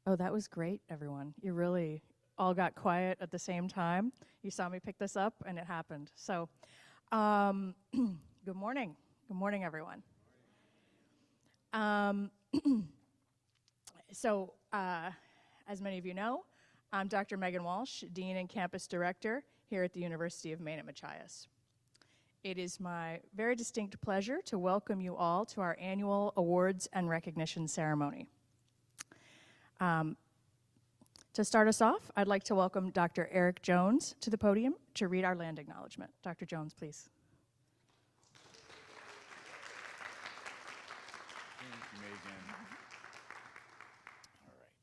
Oh, that was great, everyone. You really all got quiet at the same time. You saw me pick this up, and it happened. So, good morning. Good morning, everyone. Um, as many of you know, I'm Dr. Megan Walsh, Dean and Campus Director here at the University of Maine at Machias. It is my very distinct pleasure to welcome you all to our annual awards and recognition ceremony. To start us off, I'd like to welcome Dr. Eric Jones to the podium to read our land acknowledgement. Dr. Jones, please. Thank you, Megan. All right.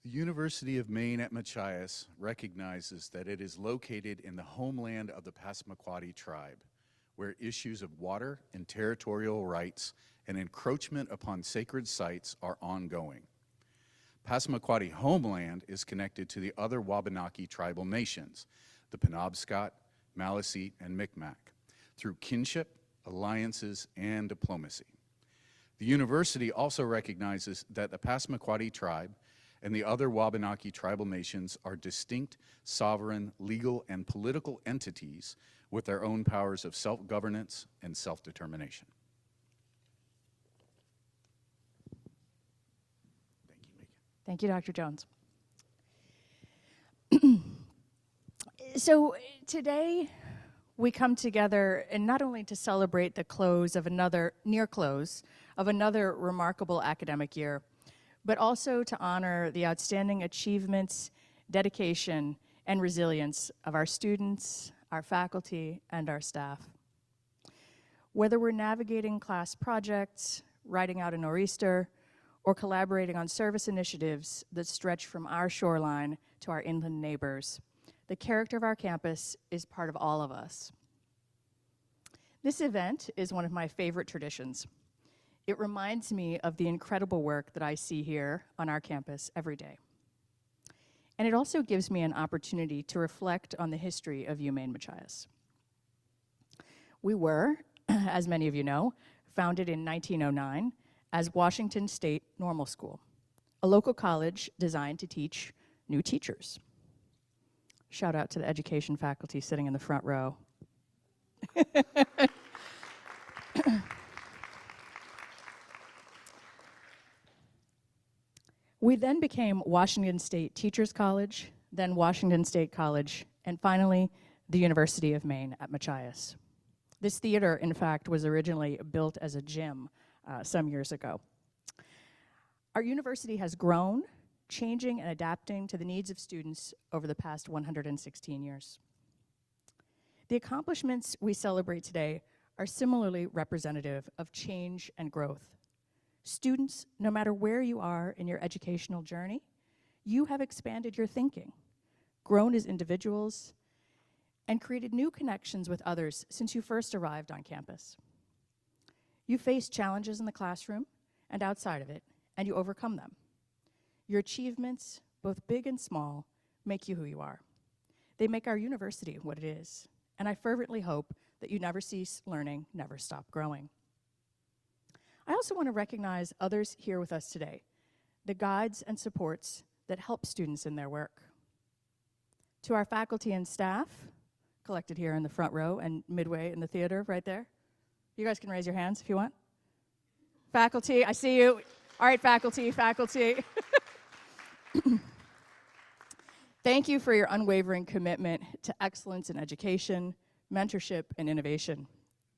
The University of Maine at Machias recognizes that it is located in the homeland of the Passamaquoddy tribe, where issues of water and territorial rights and encroachment upon sacred sites are ongoing. Passamaquoddy homeland is connected to the other Wabanaki tribal nations, the Penobscot, Maliseet, and Micmac, through kinship, alliances, and diplomacy. The university also recognizes that the Passamaquoddy tribe and the other Wabanaki tribal nations are distinct, sovereign, legal, and political entities with their own powers of self-governance and self-determination. Thank you, Megan. Thank you, Dr. Jones. So today we come together and not only to celebrate the close of near close of another remarkable academic year, but also to honor the outstanding achievements, dedication, and resilience of our students, our faculty, and our staff. Whether we're navigating class projects, writing out a nor'easter, or collaborating on service initiatives that stretch from our shoreline to our inland neighbors, the character of our campus is part of all of us. This event is one of my favorite traditions. It reminds me of the incredible work that I see here on our campus every day. And it also gives me an opportunity to reflect on the history of UMaine Machias. We were, as many of you know, founded in 1909 as Washington State Normal School, a local college designed to teach new teachers. Shout out to the education faculty sitting in the front row. We then became Washington State Teachers College, then Washington State College, and finally, the University of Maine at Machias. This theater, in fact, was originally built as a gym some years ago. Our university has grown, changing and adapting to the needs of students over the past 116 years. The accomplishments we celebrate today are similarly representative of change and growth. Students, no matter where you are in your educational journey, you have expanded your thinking, grown as individuals, and created new connections with others since you first arrived on campus. You face challenges in the classroom and outside of it, and you overcome them. Your achievements, both big and small, make you who you are. They make our university what it is, and I fervently hope that you never cease learning, never stop growing. I also want to recognize others here with us today, the guides and supports that help students in their work. To our faculty and staff, collected here in the front row and midway in the theater right there. You guys can raise your hands if you want. Faculty, I see you. All right, faculty. Thank you for your unwavering commitment to excellence in education, mentorship, and innovation.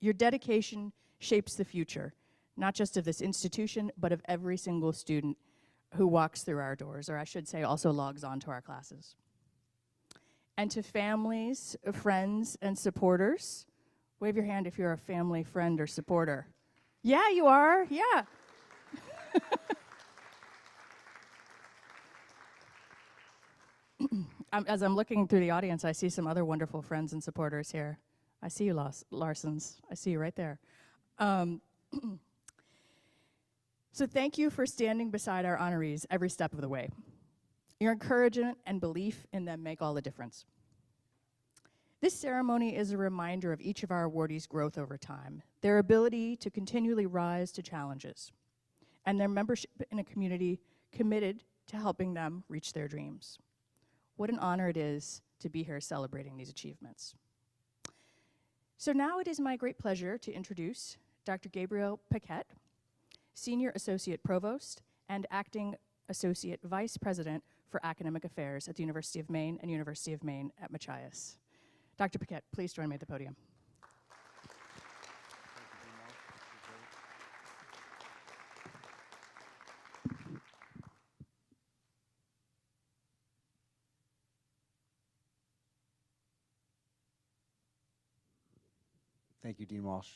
Your dedication shapes the future, not just of this institution, but of every single student who walks through our doors, or I should say also logs on to our classes. And to families, friends, and supporters, wave your hand if you're a family, friend, or supporter. Yeah, you are, yeah. As I'm looking through the audience, I see some other wonderful friends and supporters here. I see you, Larsons. I see you right there. So thank you for standing beside our honorees every step of the way. Your encouragement and belief in them make all the difference. This ceremony is a reminder of each of our awardees' growth over time, their ability to continually rise to challenges, and their membership in a community committed to helping them reach their dreams. What an honor it is to be here celebrating these achievements. So now it is my great pleasure to introduce Dr. Gabriel Paquette, Senior Associate Provost and Acting Associate Vice President for Academic Affairs at the University of Maine and University of Maine at Machias. Dr. Paquette, please join me at the podium. Thank you, Dean Walsh.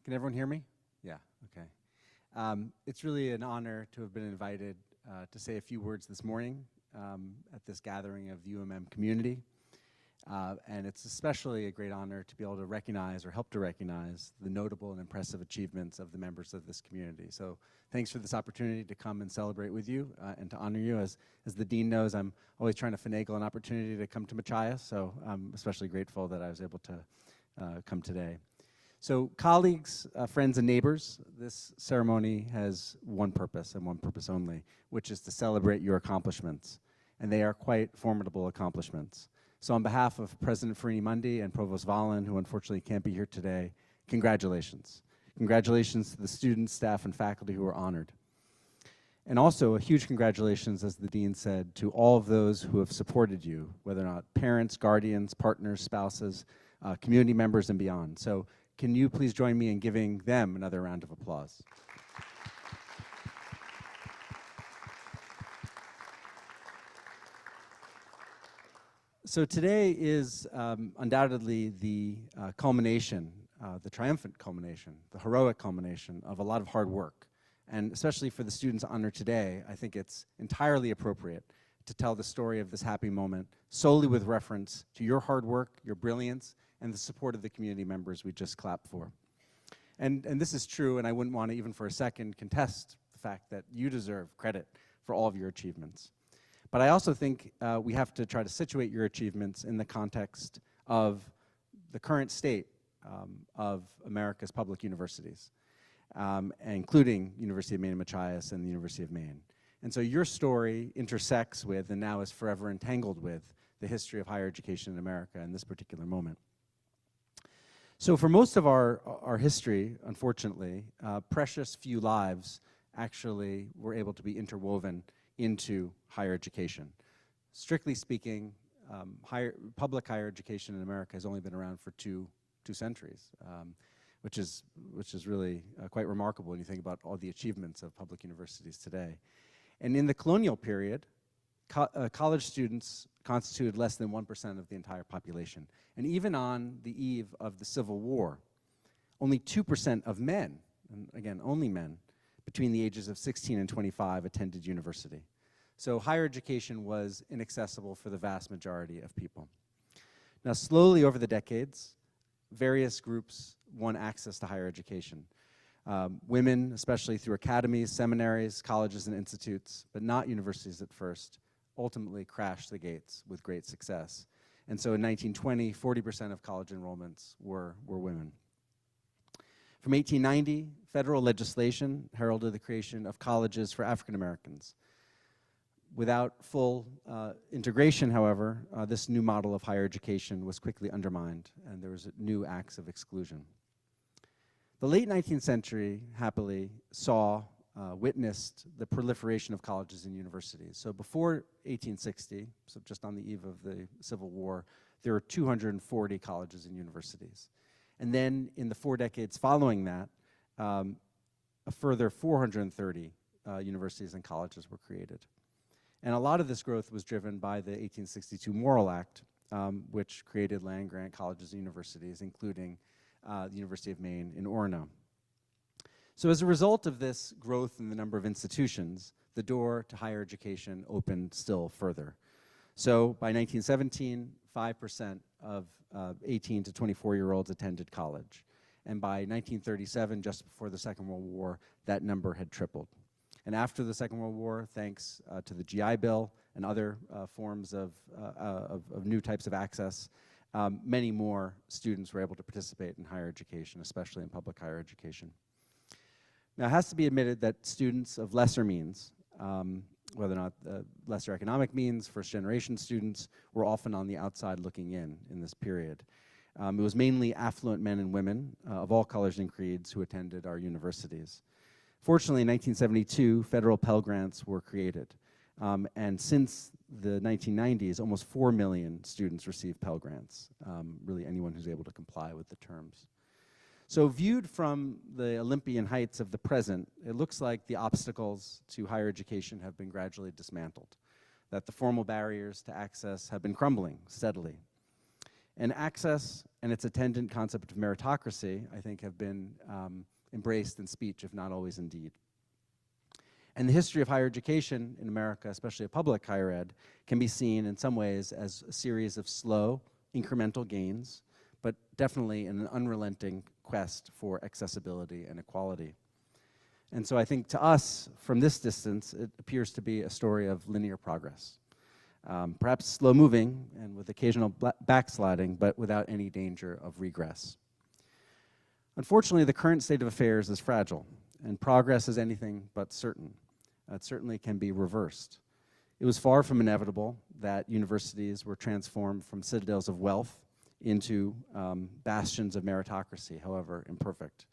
Can everyone hear me? Yeah, okay. It's really an honor to have been invited to say a few words this morning at this gathering of the UMM community. And it's especially a great honor to be able to recognize or help to recognize the notable and impressive achievements of the members of this community. So thanks for this opportunity to come and celebrate with you and to honor you. As the Dean knows, I'm always trying to finagle an opportunity to come to Machias, so I'm especially grateful that I was able to come today. So colleagues, friends, and neighbors, this ceremony has one purpose and one purpose only, which is to celebrate your accomplishments. And they are quite formidable accomplishments. So on behalf of President Farini Mundi and Provost Volin, who unfortunately can't be here today, congratulations. Congratulations to the students, staff, and faculty who are honored. And also a huge congratulations, as the Dean said, to all of those who have supported you, whether or not parents, guardians, partners, spouses, community members, and beyond. So can you please join me in giving them another round of applause? So today is undoubtedly the culmination, the triumphant culmination, the heroic culmination of a lot of hard work. And especially for the students honored today, I think it's entirely appropriate to tell the story of this happy moment solely with reference to your hard work, your brilliance, and the support of the community members we just clapped for. And this is true, and I wouldn't want to even for a second contest the fact that you deserve credit for all of your achievements. But I also think we have to try to situate your achievements in the context of the current state of America's public universities, including University of Maine and Machias and the University of Maine. And so your story intersects with, and now is forever entangled with, the history of higher education in America in this particular moment. So for most of our history, unfortunately, precious few lives actually were able to be interwoven into higher education. Strictly speaking, public higher education in America has only been around for two centuries, which is really quite remarkable when you think about all the achievements of public universities today. And in the colonial period, college students constituted less than 1% of the entire population. And even on the eve of the Civil War, only 2% of men, and again, only men, between the ages of 16 and 25 attended university. So higher education was inaccessible for the vast majority of people. Now, slowly over the decades, various groups won access to higher education. Women, especially through academies, seminaries, colleges, and institutes, but not universities at first, ultimately crashed the gates with great success. And so in 1920, 40% of college enrollments were women. From 1890, federal legislation heralded the creation of colleges for African Americans. Without full integration, however, this new model of higher education was quickly undermined, and there was new acts of exclusion. The late 19th century, happily, witnessed the proliferation of colleges and universities. So before 1860, so just on the eve of the Civil War, there were 240 colleges and universities. And then in the 4 decades following that, a further 430 universities and colleges were created. And a lot of this growth was driven by the 1862 Morrill Act, which created land-grant colleges and universities, including the University of Maine in Orono. So as a result of this growth in the number of institutions, the door to higher education opened still further. So by 1917, 5% of 18 to 24-year-olds attended college. And by 1937, just before the Second World War, that number had tripled. And after the Second World War, thanks to the GI Bill and other forms of new types of access, many more students were able to participate in higher education, especially in public higher education. Now, it has to be admitted that students of lesser means, whether or not lesser economic means, first-generation students, were often on the outside looking in this period. It was mainly affluent men and women of all colors and creeds who attended our universities. Fortunately, in 1972, federal Pell Grants were created. And since the 1990s, almost 4 million students received Pell Grants, really anyone who's able to comply with the terms. So viewed from the Olympian heights of the present, it looks like the obstacles to higher education have been gradually dismantled, that the formal barriers to access have been crumbling steadily. And access and its attendant concept of meritocracy, I think, have been embraced in speech, if not always in deed. And the history of higher education in America, especially of public higher ed, can be seen in some ways as a series of slow, incremental gains, but definitely in an unrelenting quest for accessibility and equality. And so I think to us, from this distance, it appears to be a story of linear progress. Perhaps slow-moving and with occasional backsliding, but without any danger of regress. Unfortunately, the current state of affairs is fragile, and progress is anything but certain. It certainly can be reversed. It was far from inevitable that universities were transformed from citadels of wealth into bastions of meritocracy, however imperfect.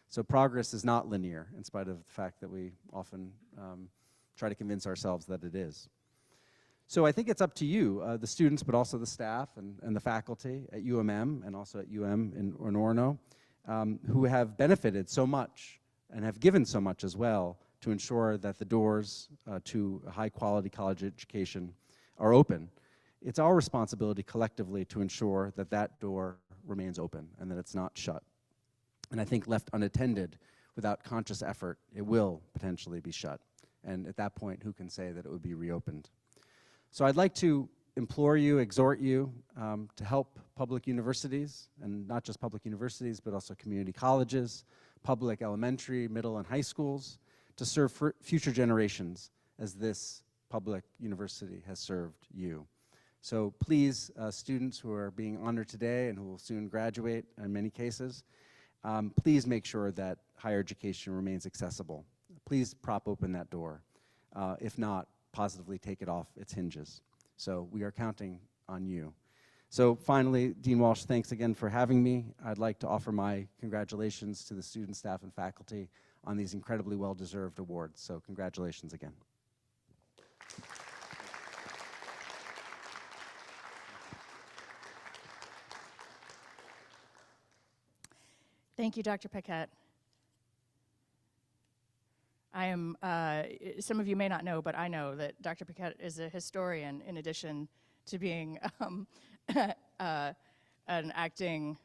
So progress is not linear, in spite of the fact that we often try to convince ourselves that it is. So I think it's up to you, the students, but also the staff and the faculty at UMM and also at in Orono, who have benefited so much and have given so much as well to ensure that the doors to a high-quality college education are open. It's our responsibility collectively to ensure that that door remains open and that it's not shut. And I think left unattended, without conscious effort, it will potentially be shut. And at that point, who can say that it would be reopened? So I'd like to implore you, exhort you to help public universities, and not just public universities, but also community colleges, public elementary, middle, and high schools, to serve future generations as this public university has served you. So please, students who are being honored today and who will soon graduate in many cases, please make sure that higher education remains accessible. Please prop open that door. If not, positively take it off its hinges. So we are counting on you. So finally, Dean Walsh, thanks again for having me. I'd like to offer my congratulations to the students, staff, and faculty on these incredibly well-deserved awards. So congratulations again. Thank you, Dr. Paquette. I am, some of you may not know, but I know that Dr. Paquette is a historian in addition to being an acting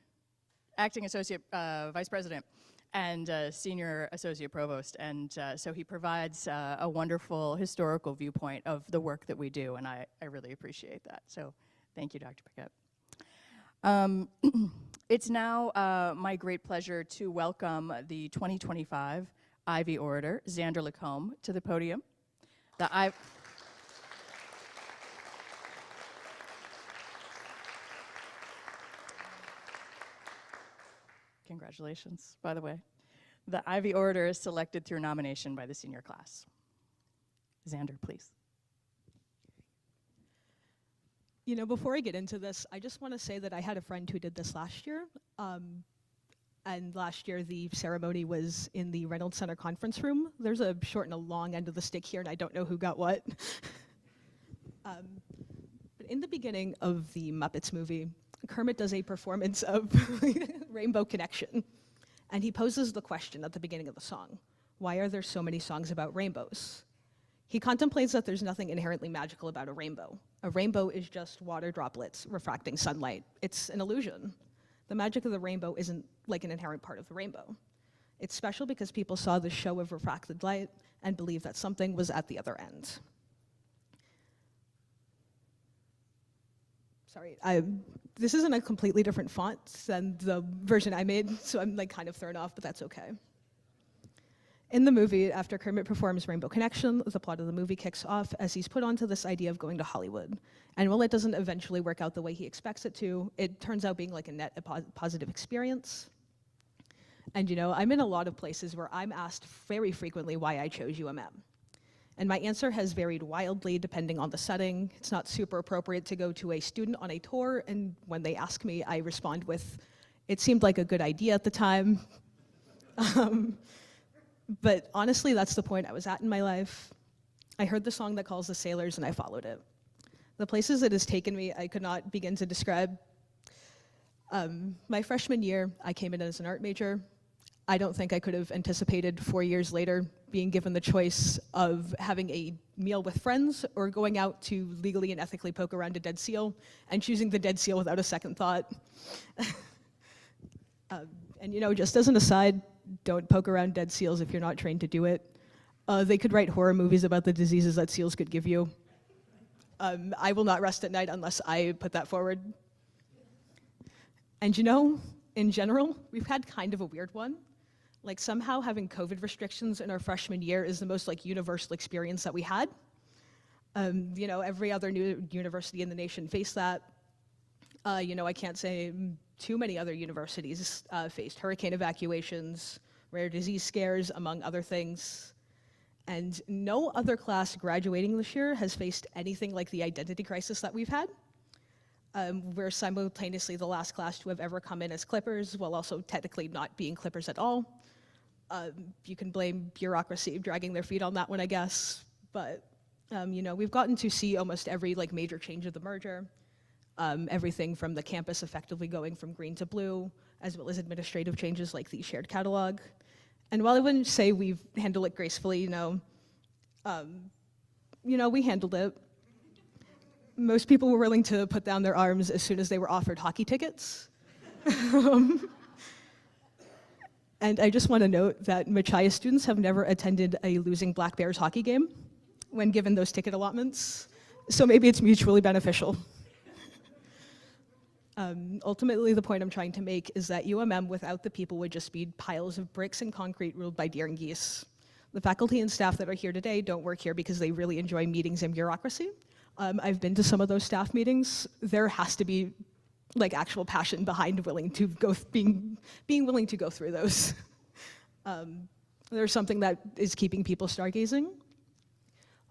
associate vice president and senior associate provost. And so he provides a wonderful historical viewpoint of the work that we do, and I really appreciate that. So thank you, Dr. Paquette. It's now my great pleasure to welcome the 2025 Ivy Orator, Xander Lacombe, to the podium. Congratulations, by the way. The Ivy Orator is selected through nomination by the senior class. Xander, please. You know, before I get into this, I just want to say that I had a friend who did this last year. And last year, the ceremony was in the Reynolds Center conference room. There's a short and a long end of the stick here, and I don't know who got what. But in the beginning of the Muppets movie, Kermit does a performance of Rainbow Connection. And he poses the question at the beginning of the song, why are there so many songs about rainbows? He contemplates that there's nothing inherently magical about a rainbow. A rainbow is just water droplets refracting sunlight. It's an illusion. The magic of the rainbow isn't like an inherent part of the rainbow. It's special because people saw the show of refracted light and believed that something was at the other end. Sorry, this is in a completely different font than the version I made, so I'm like kind of thrown off, but that's okay. In the movie, after Kermit performs Rainbow Connection, the plot of the movie kicks off as he's put onto this idea of going to Hollywood. And while it doesn't eventually work out the way he expects it to, it turns out being like a positive experience. And you know, I'm in a lot of places where I'm asked very frequently why I chose UMM. And my answer has varied wildly depending on the setting. It's not super appropriate to go to a student on a tour, and when they ask me, I respond with, it seemed like a good idea at the time. But honestly, that's the point I was at in my life. I heard the song that calls the sailors and I followed it. The places it has taken me, I could not begin to describe. My freshman year, I came in as an art major. I don't think I could have anticipated 4 years later being given the choice of having a meal with friends or going out to legally and ethically poke around a dead seal and choosing the dead seal without a second thought. And you know, just as an aside, don't poke around dead seals if you're not trained to do it. They could write horror movies about the diseases that seals could give you. I will not rest at night unless I put that forward. And you know, in general, we've had kind of a weird one. Like somehow having COVID restrictions in our freshman year is the most like universal experience that we had. You know, every other new university in the nation faced that. You know, I can't say too many other universities faced hurricane evacuations, rare disease scares, among other things. And no other class graduating this year has faced anything like the identity crisis that we've had. We're simultaneously the last class to have ever come in as Clippers, while also technically not being Clippers at all. You can blame bureaucracy dragging their feet on that one, I guess. But you know, we've gotten to see almost every like major change of the merger. Everything from the campus effectively going from green to blue, as well as administrative changes like the shared catalog. And while I wouldn't say we've handled it gracefully, you know, we handled it. Most people were willing to put down their arms as soon as they were offered hockey tickets. And I just want to note that Machias students have never attended a losing Black Bears hockey game when given those ticket allotments. So maybe it's mutually beneficial. Ultimately, the point I'm trying to make is that UMM without the people would just be piles of bricks and concrete ruled by deer and geese. The faculty and staff that are here today don't work here because they really enjoy meetings and bureaucracy. I've been to some of those staff meetings. There has to be like actual passion behind being willing to go through those. There's something that is keeping people stargazing.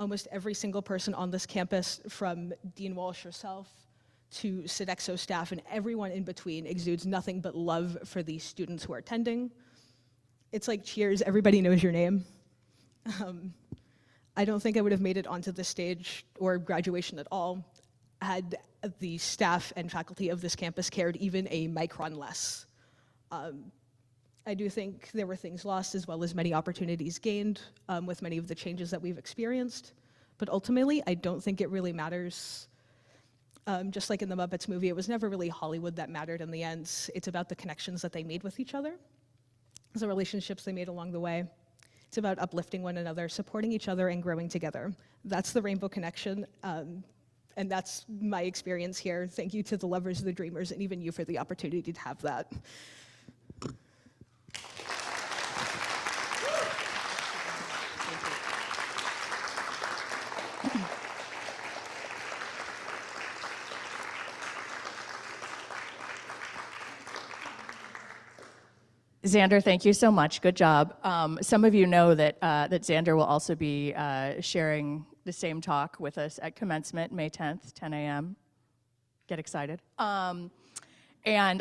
Almost every single person on this campus, from Dean Walsh herself to Sodexo staff and everyone in between, exudes nothing but love for the students who are attending. It's like Cheers, everybody knows your name. I don't think I would have made it onto this stage or graduation at all had the staff and faculty of this campus cared even a micron less. I do think there were things lost as well as many opportunities gained with many of the changes that we've experienced. But ultimately, I don't think it really matters. Just like in the Muppets movie, it was never really Hollywood that mattered in the end. It's about the connections that they made with each other, the relationships they made along the way. It's about uplifting one another, supporting each other, and growing together. That's the Rainbow Connection, and that's my experience here. Thank you to the lovers, the dreamers, and even you for the opportunity to have that. Xander, thank you so much. Good job. Some of you know that Xander will also be sharing the same talk with us at commencement, May 10th, 10 a.m. Get excited. And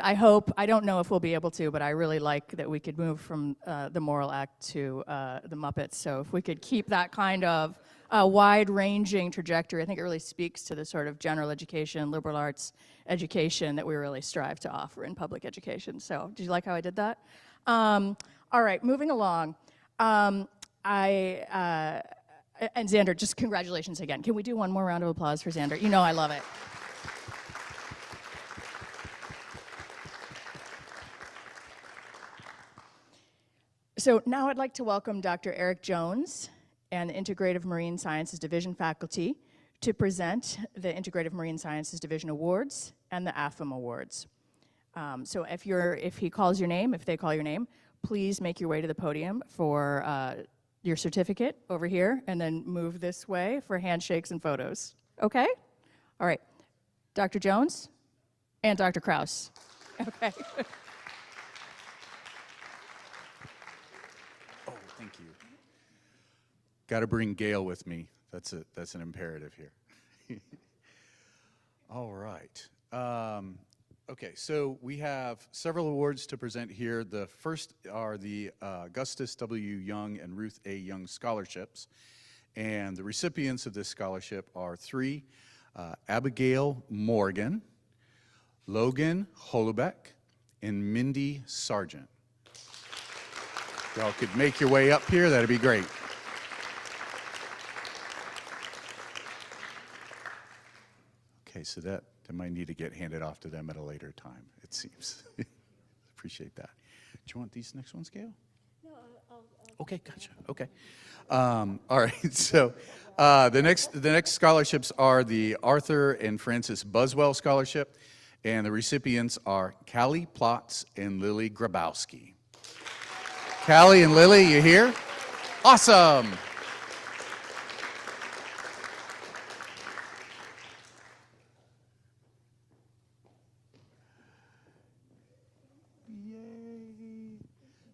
I don't know if we'll be able to, but I really like that we could move from the Moral Act to the Muppets. So if we could keep that kind of wide-ranging trajectory, I think it really speaks to the sort of general education, liberal arts education that we really strive to offer in public education. So did you like how I did that? All right, moving along. And Xander, just congratulations again. Can we do one more round of applause for Xander? You know I love it. So now I'd like to welcome Dr. Eric Jones and the Integrative Marine Sciences Division faculty to present the Integrative Marine Sciences Division Awards and the AFM Awards. So if they call your name, please make your way to the podium for your certificate over here, and then move this way for handshakes and photos. Okay? All right. Dr. Jones and Dr. Kraus. Okay. Oh, thank you. Got to bring Gail with me. That's an imperative here. All right. Okay, so we have several awards to present here. The first are the Augustus W. Young and Ruth A. Young scholarships. And the recipients of this scholarship are three: Abigail Morgan, Logan Holubeck, and Mindy Sargent. Y'all could make your way up here, that'd be great. Okay, so that might need to get handed off to them at a later time, it seems. Appreciate that. Do you want these next ones, Gail? No, I'll okay, gotcha. Okay. All right. So the next scholarships are the Arthur and Frances Buswell Scholarship, and the recipients are Callie Plotz and Lily Grabowski. Callie and Lily, you here? Awesome.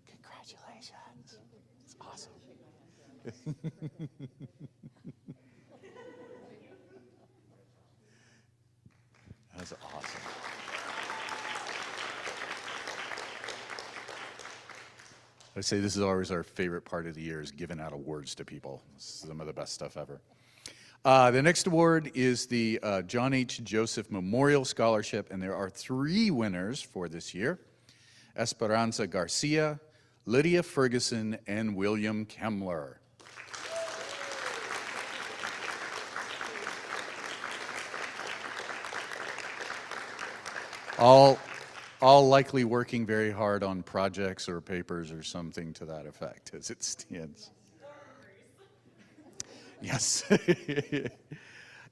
Congratulations. It's awesome. That's awesome. I say this is always our favorite part of the year, is giving out awards to people. This is some of the best stuff ever. The next award is the John H. Joseph Memorial Scholarship, and there are three winners for this year: Esperanza Garcia, Lydia Ferguson, and William Kemmler. All likely working very hard on projects or papers or something to that effect as it stands. Yes.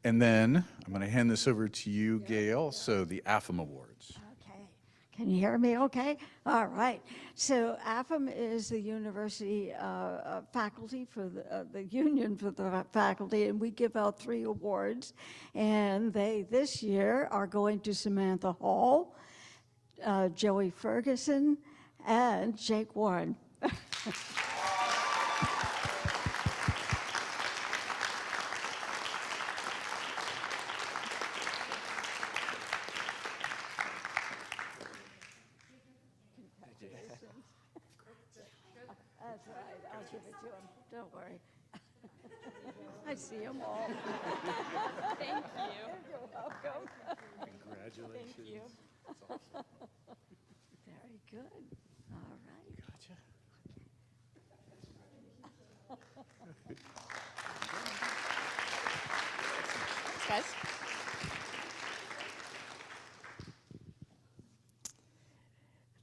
And then I'm going to hand this over to you, Gail. So the AFM Awards. Okay. Can you hear me okay? All right. So AFM is the university faculty for the union for the faculty, and we give out 3 awards. And they, this year, are going to Samantha Hall, Joey Ferguson, and Jake Warren. That's right. I'll give it to him. Don't worry. I see them all. Thank you. You're welcome. Congratulations. Thank you. That's awesome. Very good. All right. Gotcha. Thanks, guys.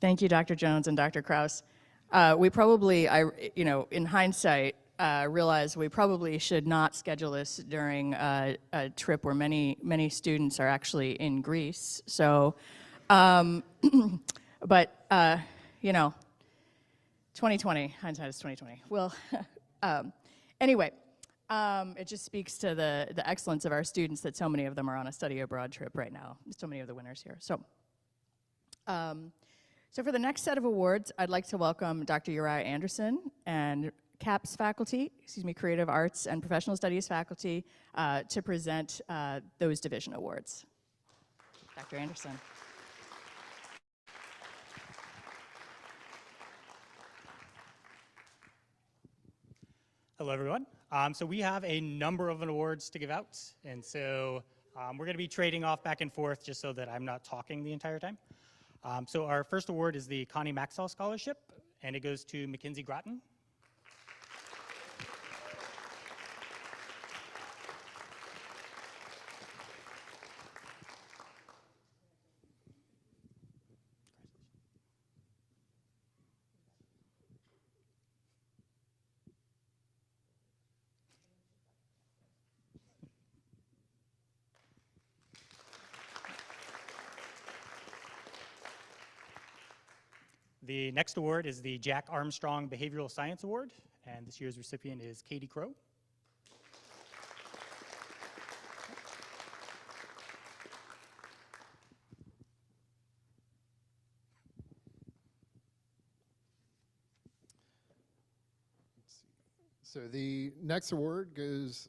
Thank you, Dr. Jones and Dr. Kraus. We probably, in hindsight, realized we probably should not schedule this during a trip where many students are actually in Greece. So, but 2020, hindsight is 2020. Well, anyway, it just speaks to the excellence of our students that so many of them are on a study abroad trip right now. So many of the winners here. So for the next set of awards, I'd like to welcome Dr. Uriah Anderson and CAPS faculty, Creative Arts and Professional Studies faculty, to present those division awards. Dr. Anderson. Hello, everyone. So we have a number of awards to give out, and so we're going to be trading off back and forth just so that I'm not talking the entire time. So our first award is the Connie Maxwell Scholarship, and it goes to Mackenzie Groton. the next award is the Jack Armstrong Behavioral Science Award, and this year's recipient is Katie Crow. So the next award goes,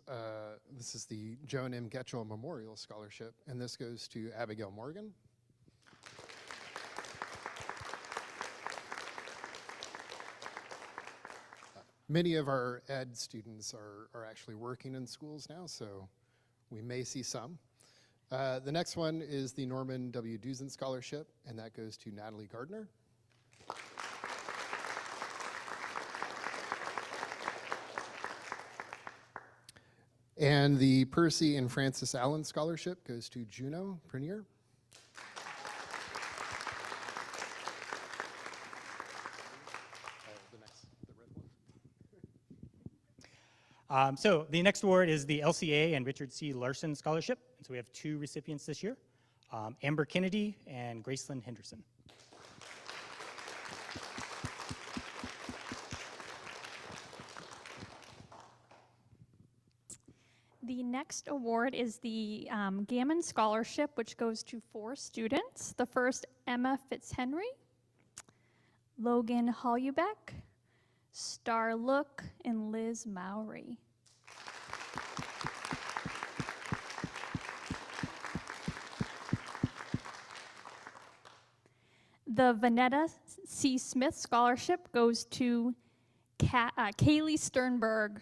this is the Joan M. Getchell Memorial Scholarship, and this goes to Abigail Morgan. Many of our ed students are actually working in schools now, so we may see some. The next one is the Norman W. Dusen Scholarship, and that goes to Natalie Gardner. And the Percy and Francis Allen Scholarship goes to Juno Prenier. So the next award is the LCA and Richard C. Larson Scholarship. And so we have 2 recipients this year, Amber Kennedy and Gracelyn Henderson. The next award is the Gammon Scholarship, which goes to 4 students. The first, Emma Fitzhenry, Logan Holubeck, Star Look, and Liz Mowry. The Vanetta C. Smith Scholarship goes to Kaylee Sternberg.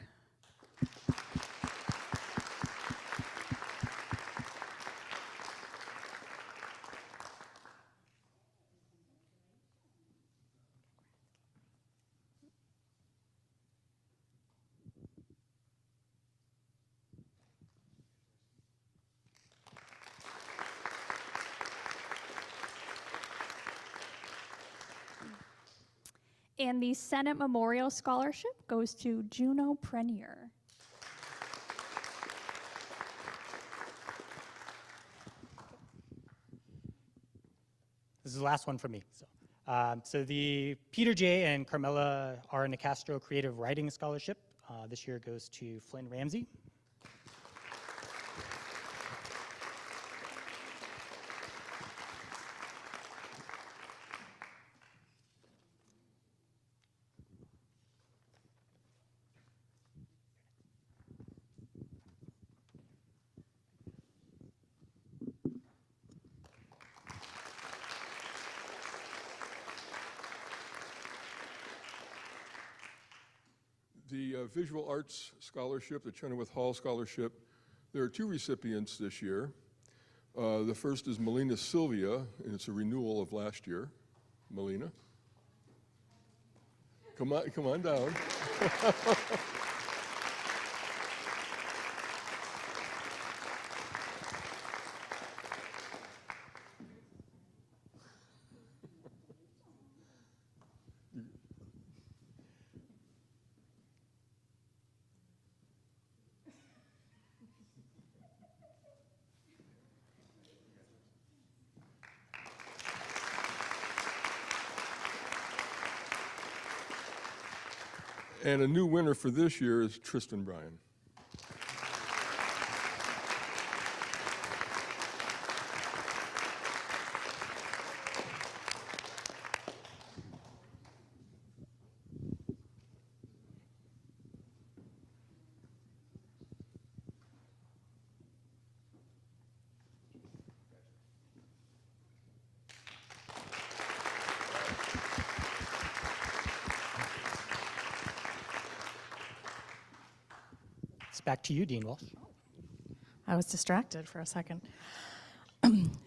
And the Senate Memorial Scholarship goes to Juno Prenier. This is the last one for me. So the Peter J. and Carmela R. Nicastro Creative Writing Scholarship this year goes to Flynn Ramsey. The Visual Arts Scholarship, the Chenoweth Hall Scholarship, there are 2 recipients this year. The first is Melina Sylvia, and it's a renewal of last year. Melina. Come on down. And a new winner for this year is Tristan Bryan. Back to you, Dean Walsh. I was distracted for a second.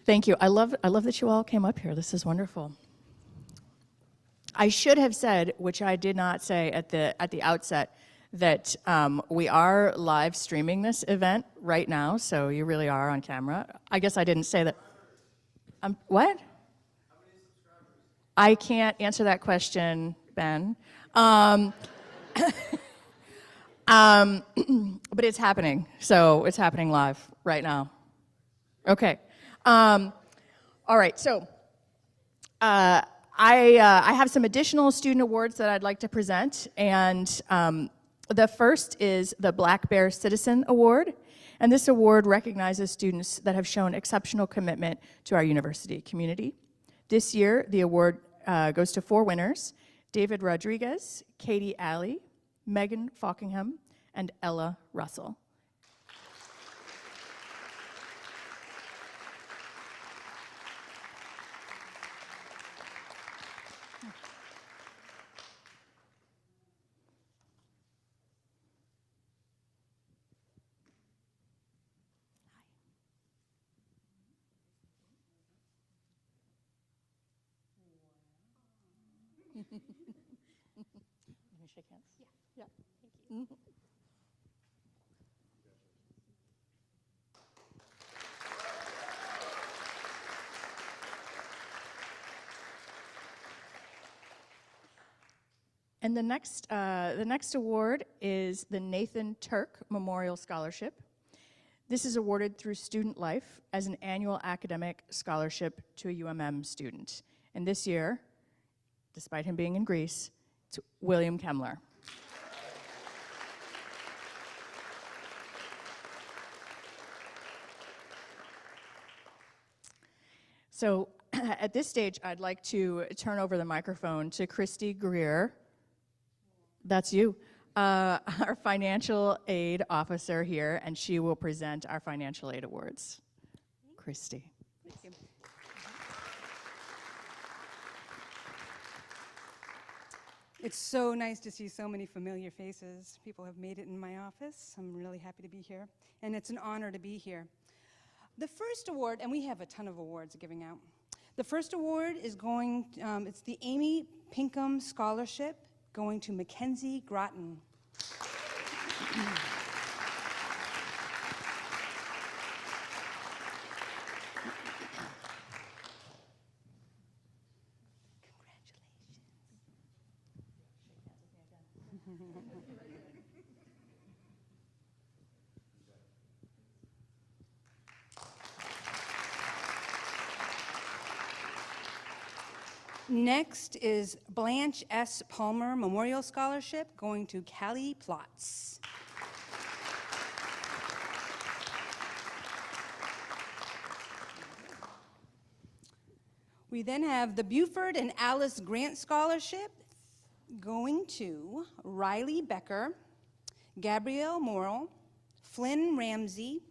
Thank you. I love that you all came up here. This is wonderful. I should have said, which I did not say at the outset, that we are live streaming this event right now, so you really are on camera. I guess I didn't say that. What? How many subscribers? I can't answer that question, Ben. But it's happening, so it's happening live right now. Okay. All right, so I I have some additional student awards that I'd like to present, and the first is the Black Bear Citizen Award, and this award recognizes students that have shown exceptional commitment to our university community. This year, the award goes to 4 winners: David Rodriguez, Katie Alley, Megan Falkingham, and Ella Russell. Can we shake hands? Yeah. Thank you. And the next award is the Nathan Turk Memorial Scholarship. This is awarded through Student Life as an annual academic scholarship to a UMM student. And this year, despite him being in Greece, it's William Kemmler. So at this stage, I'd like to turn over the microphone to Christy Greer. That's you, our financial aid officer here, and she will present our financial aid awards. Christy. Thank you. It's so nice to see so many familiar faces. People have made it in my office. I'm really happy to be here, and it's an honor to be here. The first award, and we have a ton of awards giving out. The first award is going, it's the Amy Pinkham Scholarship, going to Mackenzie Groton. Next is Blanche S. Palmer Memorial Scholarship, going to Callie Plotz. We then have the Buford and Alice Grant Scholarship, going to Riley Becker, Gabrielle Morrill, Flynn Ramsey,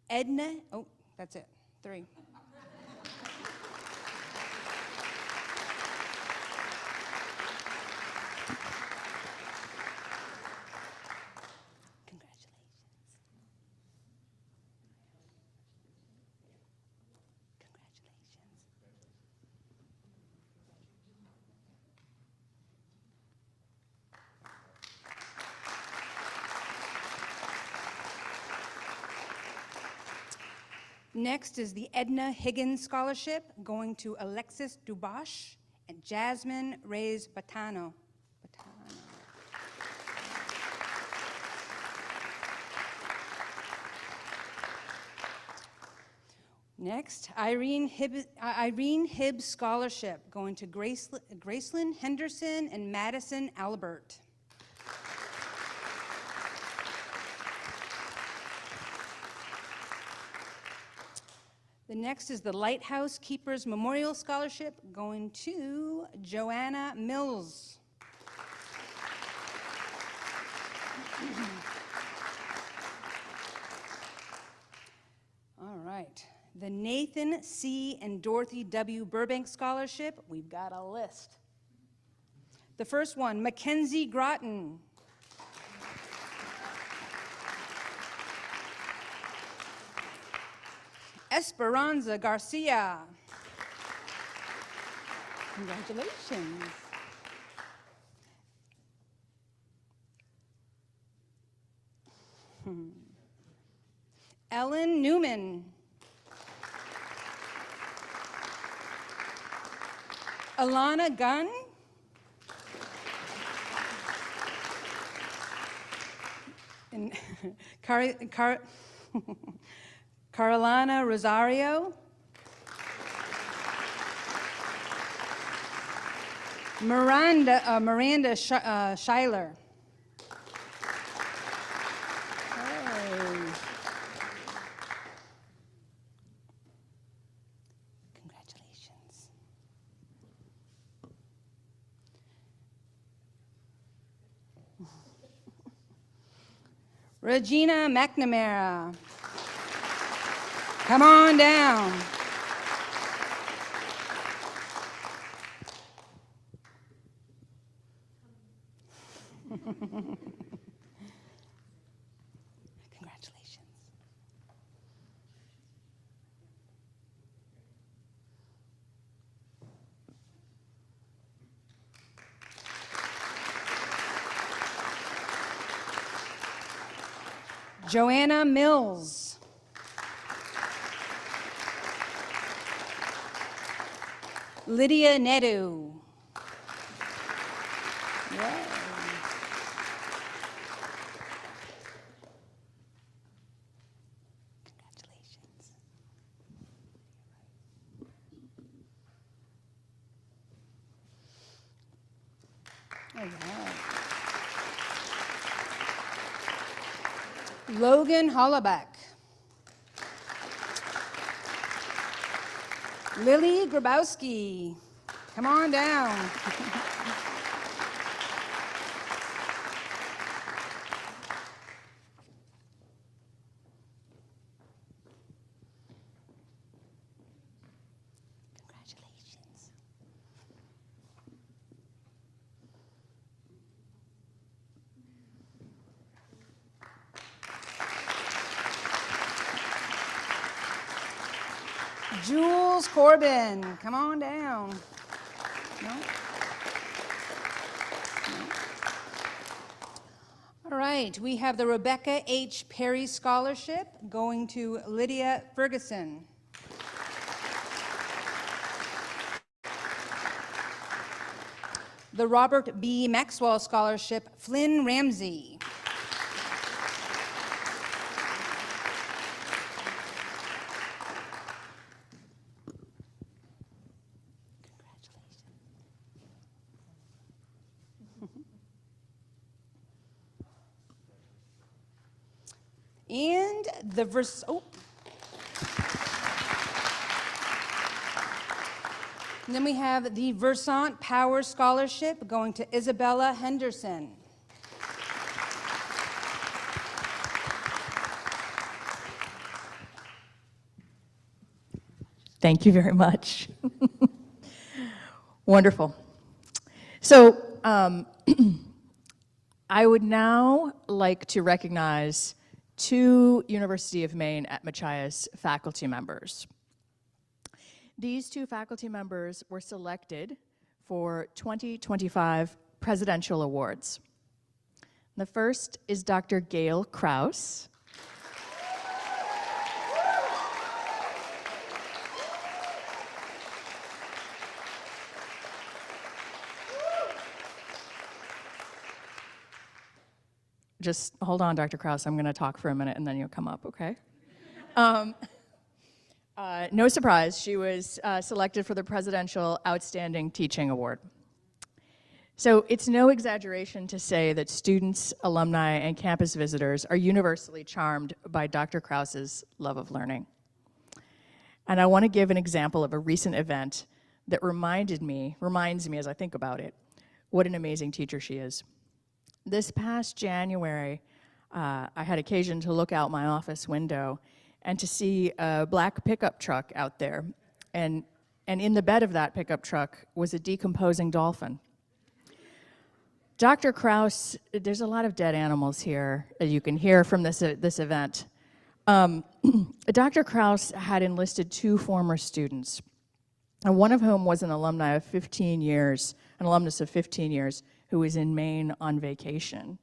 Edna, oh, that's it, 3. Next is the Edna Higgins Scholarship, going to Alexis Dubois and Jasmine Reyes Batano. Next, Irene Hibbs Scholarship, going to Gracelyn Henderson and Madison Albert. The next is the Lighthouse Keepers Memorial Scholarship, going to Joanna Mills. All right. The Nathan C. and Dorothy W. Burbank Scholarship, we've got a list. The first one, Mackenzie Groton. Esperanza Garcia. Congratulations. Ellen Newman. Alana Gunn. And Carolina Rosario. Miranda Schuyler. Congratulations. Regina McNamara. Come on down. Congratulations. Joanna Mills. Lydia Nedu. Yay. Congratulations. All right. Logan Hollaback. Lily Grabowski. Come on down. Congratulations. Jules Corbin, come on down. No? No? All right, we have the Rebecca H. Perry Scholarship going to Lydia Ferguson. The Robert B. Maxwell Scholarship, Flynn Ramsey. And the And then we have the Versant Power Scholarship going to Isabella Henderson. Thank you very much. Wonderful. So I would now like to recognize two University of Maine at Machias faculty members. These two faculty members were selected for 2025 Presidential Awards. The first is Dr. Gail Kraus. Just hold on, Dr. Kraus. I'm going to talk for a minute and then you'll come up, okay? No surprise, she was selected for the Presidential Outstanding Teaching Award. So it's no exaggeration to say that students, alumni, and campus visitors are universally charmed by Dr. Kraus's love of learning. And I want to give an example of a recent event that reminds me as I think about it, what an amazing teacher she is. This past January, I had occasion to look out my office window and to see a black pickup truck out there. And in the bed of that pickup truck was a decomposing dolphin. Dr. Kraus, there's a lot of dead animals here, as you can hear from this event. Dr. Kraus had enlisted two former students, and one of whom was an alumnus of 15 years, who was in Maine on vacation.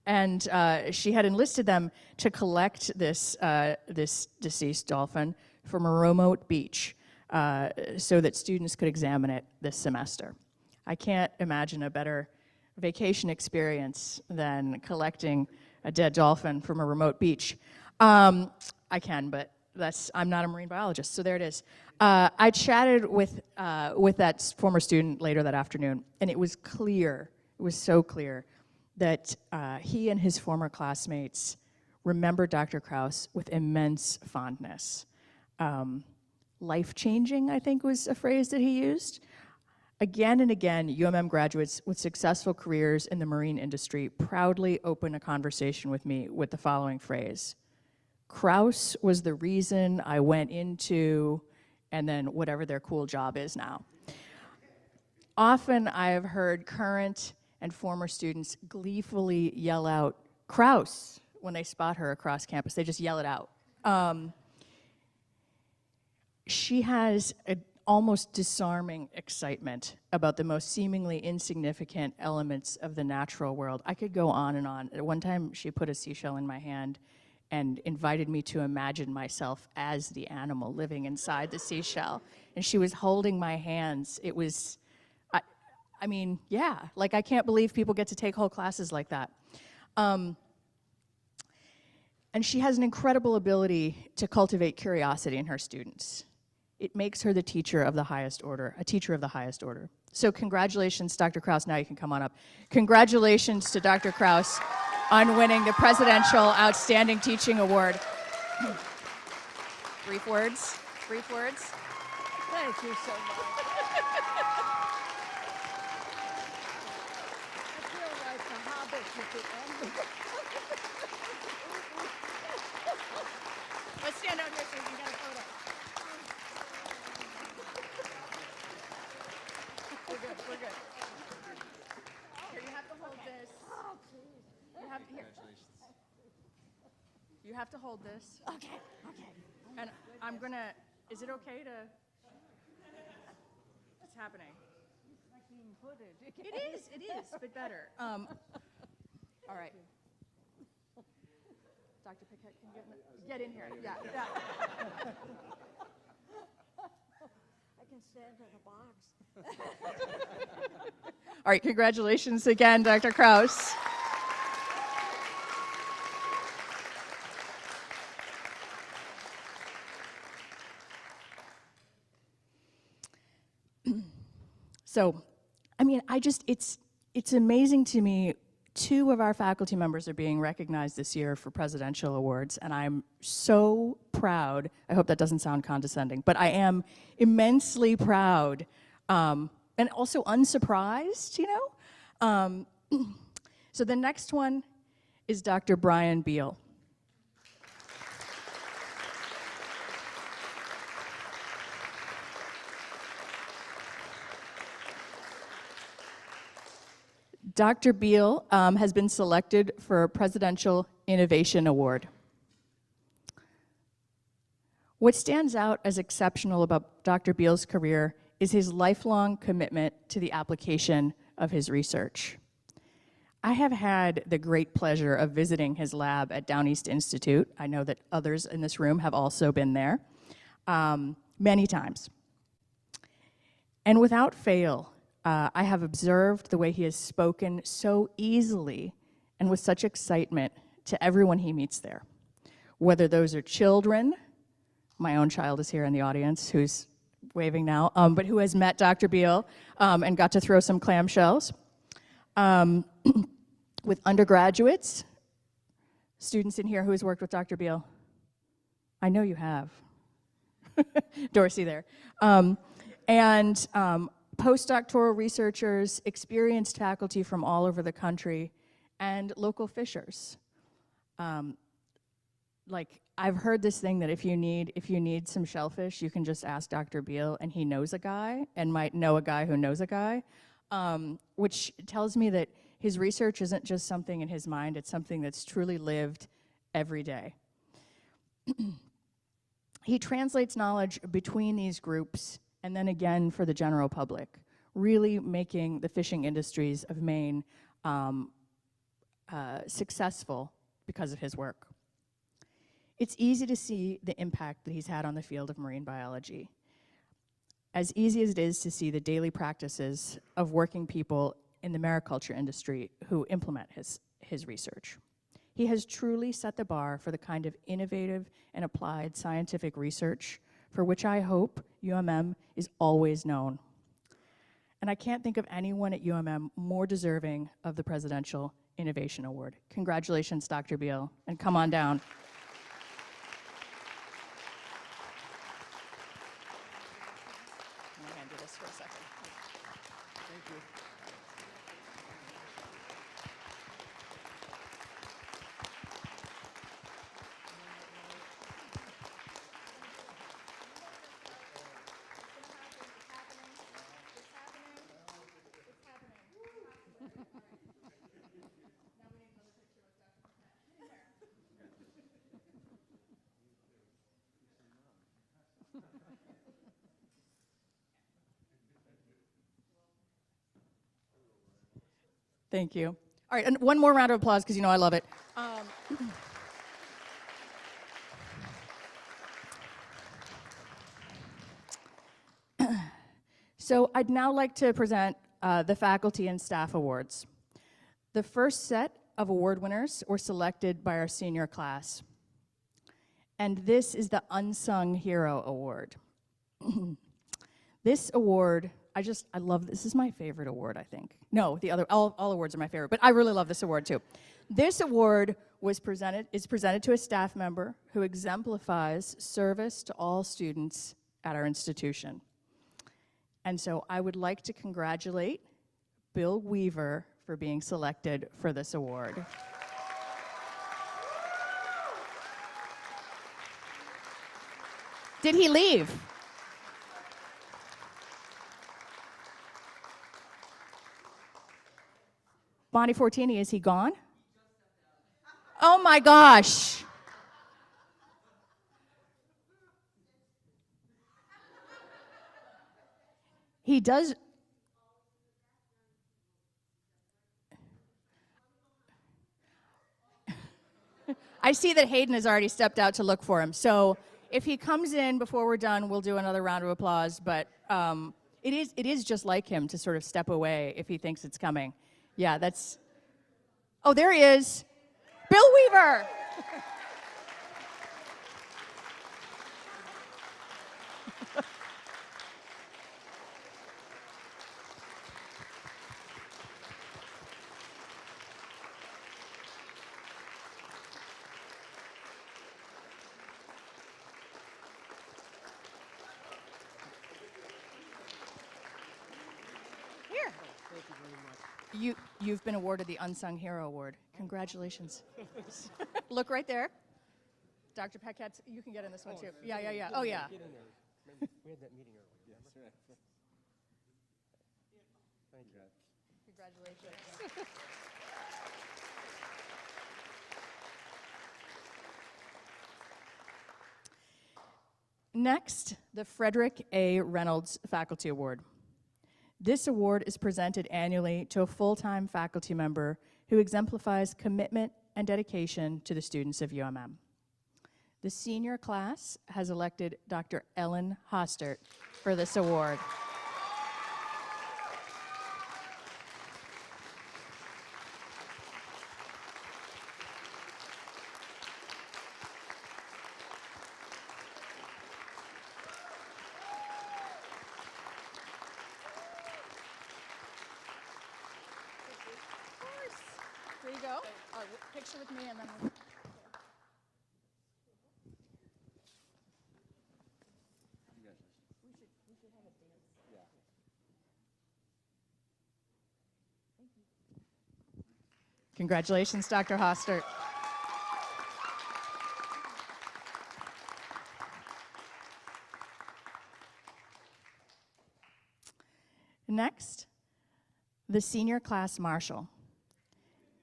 And she had enlisted them to collect this deceased dolphin from a remote beach so that students could examine it this semester. I can't imagine a better vacation experience than collecting a dead dolphin from a remote beach. I can, but I'm not a marine biologist, so there it is. I chatted with that former student later that afternoon, and it was clear, it was so clear, that he and his former classmates remember Dr. Krause with immense fondness. Life-changing, I think, was a phrase that he used. Again and again, UMM graduates with successful careers in the marine industry proudly open a conversation with me with the following phrase: Krause was the reason I went into, and then whatever their cool job is now. Often I have heard current and former students gleefully yell out, "Krause," when they spot her across campus. They just yell it out. She has an almost disarming excitement about the most seemingly insignificant elements of the natural world. I could go on and on. At one time, she put a seashell in my hand and invited me to imagine myself as the animal living inside the seashell. And she was holding my hands. It was, I mean, yeah, like I can't believe people get to take whole classes like that. And she has an incredible ability to cultivate curiosity in her students. It makes her the teacher of the highest order, a teacher of the highest order. So congratulations, Dr. Krause. Now you can come on up. Congratulations to Dr. Krause on winning the Presidential Outstanding Teaching Award. Brief words? Brief words? Thank you so much. I feel like the Hobbit at the end. Let's stand out here so we can get a photo. We're good, we're good. Here, you have to hold this. You have to, here. You have to hold this. Okay, okay. And I'm gonna, is it okay to? What's happening? It is, but better. All right. Dr. Pickett, can you get in here? Yeah, yeah. I can stand in a box. All right, congratulations again, Dr. Krause. So, I mean, it's amazing to me. 2 of our faculty members are being recognized this year for presidential awards, and I'm so proud. I hope that doesn't sound condescending, but I am immensely proud and also unsurprised, you know? So the next one is Dr. Brian Beal. Dr. Beal has been selected for a Presidential Innovation Award. What stands out as exceptional about Dr. Beal's career is his lifelong commitment to the application of his research. I have had the great pleasure of visiting his lab at Down East Institute. I know that others in this room have also been there many times. And without fail, I have observed the way he has spoken so easily and with such excitement to everyone he meets there. Whether those are children, my own child is here in the audience who's waving now, but who has met Dr. Beal and got to throw some clamshells. With undergraduates, students in here who has worked with Dr. Beal. I know you have. Dorsey there. And postdoctoral researchers, experienced faculty from all over the country, and local fishers. Like, I've heard this thing that if you need some shellfish, you can just ask Dr. Beal, and he knows a guy, and might know a guy who knows a guy, which tells me that his research isn't just something in his mind, it's something that's truly lived every day. He translates knowledge between these groups and then again for the general public, really making the fishing industries of Maine successful because of his work. It's easy to see the impact that he's had on the field of marine biology. As easy as it is to see the daily practices of working people in the mariculture industry who implement his research. He has truly set the bar for the kind of innovative and applied scientific research for which I hope UMM is always known. And I can't think of anyone at UMM more deserving of the Presidential Innovation Award. Congratulations, Dr. Beal, and come on down. I'm gonna hand you this for a second. Thank you. Thank you. All right, and one more round of applause because you know I love it. So I'd now like to present the Faculty and Staff Awards. The first set of award winners were selected by our senior class. And this is the Unsung Hero Award. This award, I love this. This is my favorite award, I think. No, all awards are my favorite, but I really love this award too. This award is presented to a staff member who exemplifies service to all students at our institution. And so I would like to congratulate Bill Weaver for being selected for this award. Did he leave? Bonnie Fortini, is he gone? Oh my gosh. He does. I see that Hayden has already stepped out to look for him. So if he comes in before we're done, we'll do another round of applause. But it is just like him to sort of step away if he thinks it's coming. Yeah, that's. Oh, there he is. Bill Weaver. You've been awarded the Unsung Hero Award. Congratulations. Look right there. Dr. Paquette, you can get in this one too. Yeah. Oh, yeah. We had that meeting earlier. Yes, right. Thank you. Congratulations. Next, the Frederick A. Reynolds Faculty Award. This award is presented annually to a full-time faculty member who exemplifies commitment and dedication to the students of UMM. The senior class has elected Dr. Ellen Hostert for this award. There you go. Picture with me and then we'll... We should have a dance. Yeah. Thank you. Congratulations, Dr. Hostert. Next, the senior class marshal.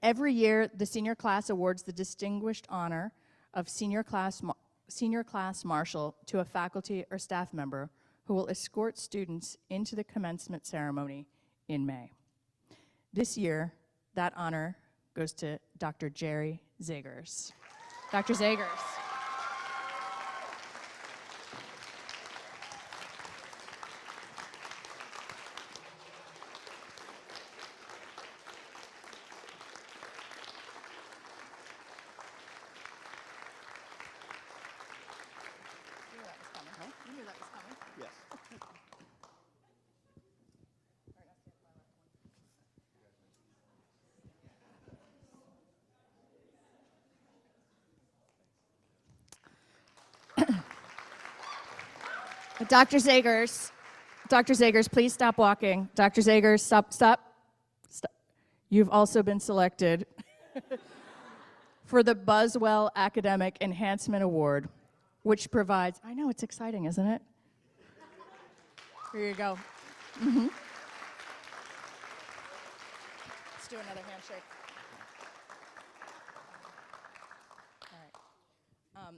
Every year, the senior class awards the distinguished honor of senior class marshal to a faculty or staff member who will escort students into the commencement ceremony in May. This year, that honor goes to Dr. Jerry Zagers. Dr. Zagers. Dr. Zagers, please stop walking. Dr. Zagers, stop. You've also been selected for the Buzzwell Academic Enhancement Award, which provides, I know, it's exciting, isn't it? Here you go. Let's do another handshake. All right.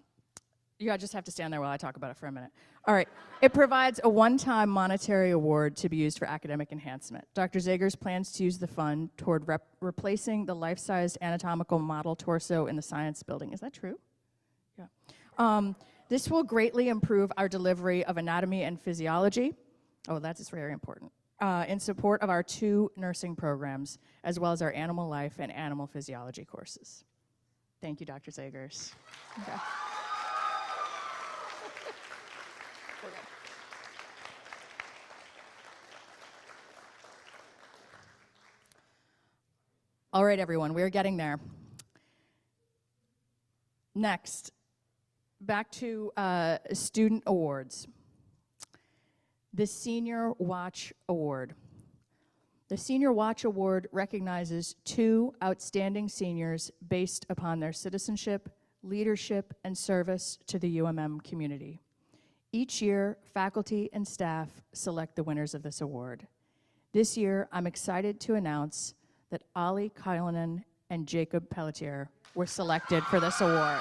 You just have to stand there while I talk about it for a minute. All right. It provides a one-time monetary award to be used for academic enhancement. Dr. Zagers plans to use the fund toward replacing the life-sized anatomical model torso in the science building. Is that true? Yeah. This will greatly improve our delivery of anatomy and physiology. Oh, that is very important. In support of our 2 nursing programs, as well as our animal life and animal physiology courses. Thank you, Dr. Zagers. Okay. All right, everyone, we're getting there. Next, back to student awards. The Senior Watch Award. The Senior Watch Award recognizes 2 outstanding seniors based upon their citizenship, leadership, and service to the UMM community. Each year, faculty and staff select the winners of this award. This year, I'm excited to announce that Ali Kylanen and Jacob Pelletier were selected for this award.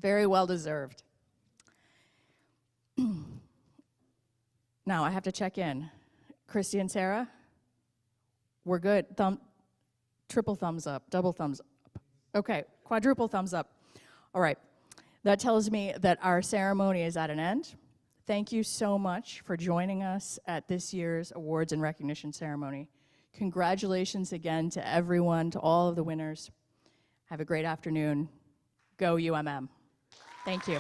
Very well deserved. Now I have to check in. Christy and Sarah, we're good. Triple thumbs up, double thumbs up. Okay, quadruple thumbs up. All right, that tells me that our ceremony is at an end. Thank you so much for joining us at this year's awards and recognition ceremony. Congratulations again to everyone, to all of the winners. Have a great afternoon. Go UMM. Thank you.